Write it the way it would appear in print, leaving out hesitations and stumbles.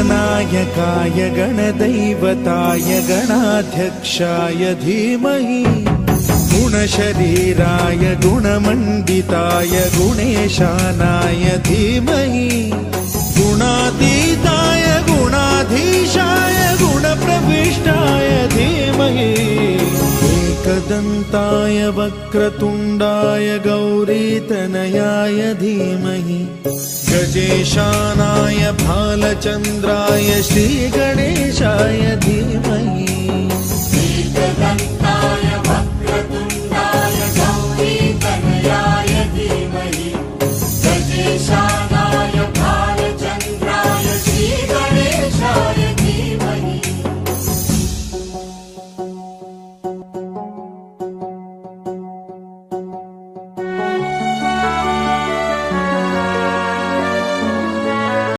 गणनायकाय गणदैवताय गणाध्यक्षाय धीमहि गुणशरीराय गुणमण्डिताय गुणेशानाय धीमहि गुणातीताय गुणाधीशाय गुणप्रविष्टाय धीमहि एकदन्ताय वक्रतुण्डाय गौरीतनयाय धीमहि गजेशानाय भालचन्द्राय श्रीगणेशाय धीमहि एकदन्ताय वक्रतुण्डाय